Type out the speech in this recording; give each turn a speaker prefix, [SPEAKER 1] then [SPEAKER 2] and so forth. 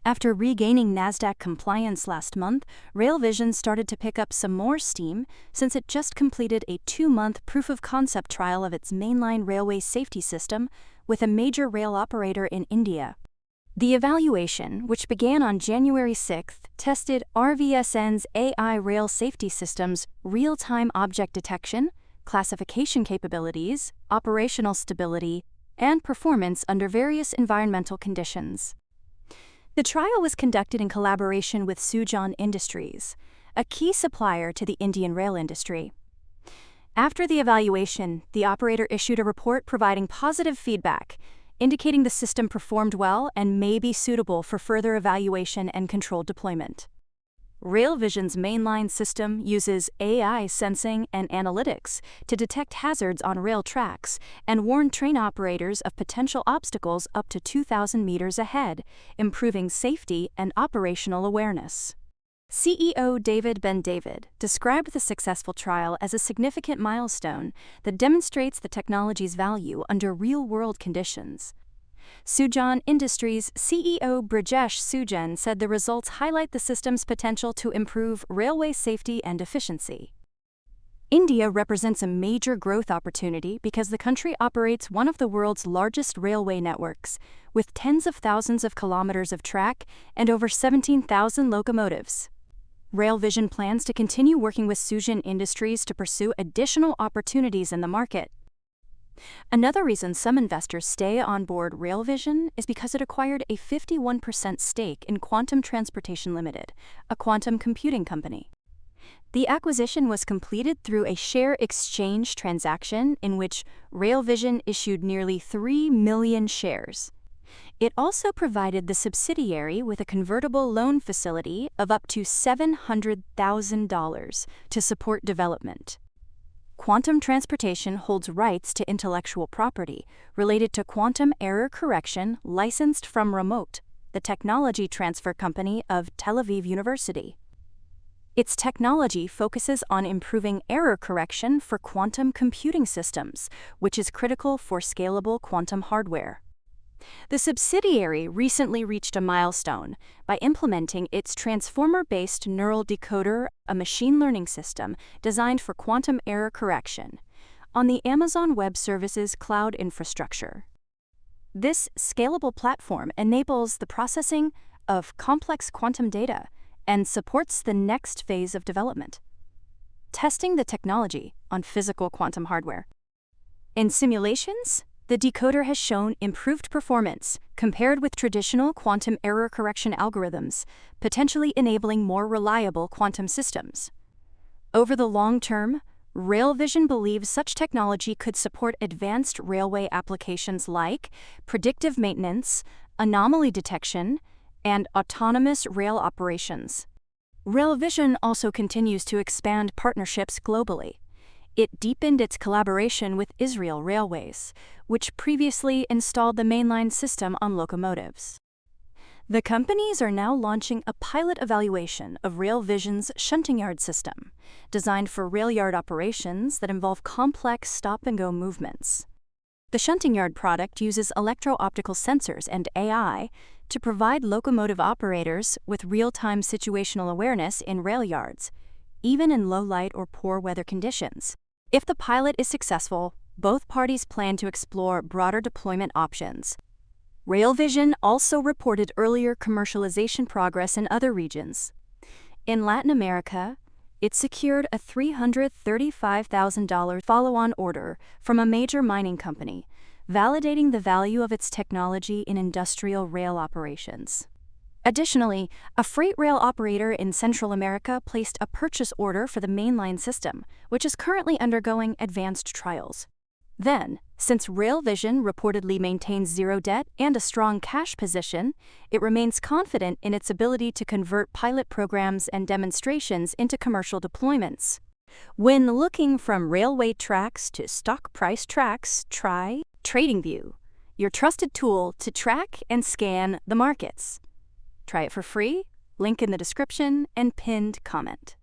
[SPEAKER 1] After regaining NASDAQ compliance last month, RailVision started to pick up some more steam since it just completed a 2-month proof-of-concept trial of its mainline railway safety system with a major rail operator in India. The evaluation, which began on January 6th, tested RVSN's AI rail safety system's real-time object detection, classification capabilities, operational stability, and performance under various environmental conditions. The trial was conducted in collaboration with Sujan Industries, a key supplier to the Indian rail industry. After the evaluation, the operator issued a report providing positive feedback, indicating the system performed well and may be suitable for further evaluation and controlled deployment. RailVision's mainline system uses AI sensing and analytics to detect hazards on rail tracks and warn train operators of potential obstacles up to 2,000 meters ahead, improving safety and operational awareness. CEO David Ben David described the successful trial as a significant milestone that demonstrates the technology's value under real-world conditions. Sujan Industries CEO Brajesh Sujan said the results highlight the system's potential to improve railway safety and efficiency. India represents a major growth opportunity because the country operates one of the world's largest railway networks, with tens of thousands of kilometers of track and over 17,000 locomotives. RailVision plans to continue working with Sujan Industries to pursue additional opportunities in the market. Another reason some investors stay on board RailVision is because it acquired a 51% stake in Quantum Transportation Limited, a quantum computing company. The acquisition was completed through a share exchange transaction in which RailVision issued nearly 3 million shares. It also provided the subsidiary with a convertible loan facility of up to $700,000 to support development. Quantum Transportation holds rights to intellectual property related to quantum error correction licensed from Remote, the technology transfer company of Tel Aviv University. Its technology focuses on improving error correction for quantum computing systems, which is critical for scalable quantum hardware. The subsidiary recently reached a milestone by implementing its transformer-based neural decoder, a machine learning system designed for quantum error correction, on the Amazon Web Services cloud infrastructure. This scalable platform enables the processing of complex quantum data and supports the next phase of development, testing the technology on physical quantum hardware. In simulations, the decoder has shown improved performance compared with traditional quantum error correction algorithms, potentially enabling more reliable quantum systems. Over the long term, RailVision believes such technology could support advanced railway applications like predictive maintenance, anomaly detection, and autonomous rail operations. RailVision also continues to expand partnerships globally. It deepened its collaboration with Israel Railways, which previously installed the mainline system on locomotives. The companies are now launching a pilot evaluation of RailVision's shunting yard system, designed for rail yard operations that involve complex stop-and-go movements. The shunting yard product uses electro-optical sensors and AI to provide locomotive operators with real-time situational awareness in rail yards, even in low light or poor weather conditions. If the pilot is successful, both parties plan to explore broader deployment options. RailVision also reported earlier commercialization progress in other regions. In Latin America, it secured a $335,000 follow-on order from a major mining company, validating the value of its technology in industrial rail operations. Additionally, a freight rail operator in Central America placed a purchase order for the mainline system, which is currently undergoing advanced trials. Then, since RailVision reportedly maintains zero debt and a strong cash position, it remains confident in its ability to convert pilot programs and demonstrations into commercial deployments. When looking from railway tracks to stock price tracks, try TradingView, your trusted tool to track and scan the markets. Try it for free, link in the description and pinned comment.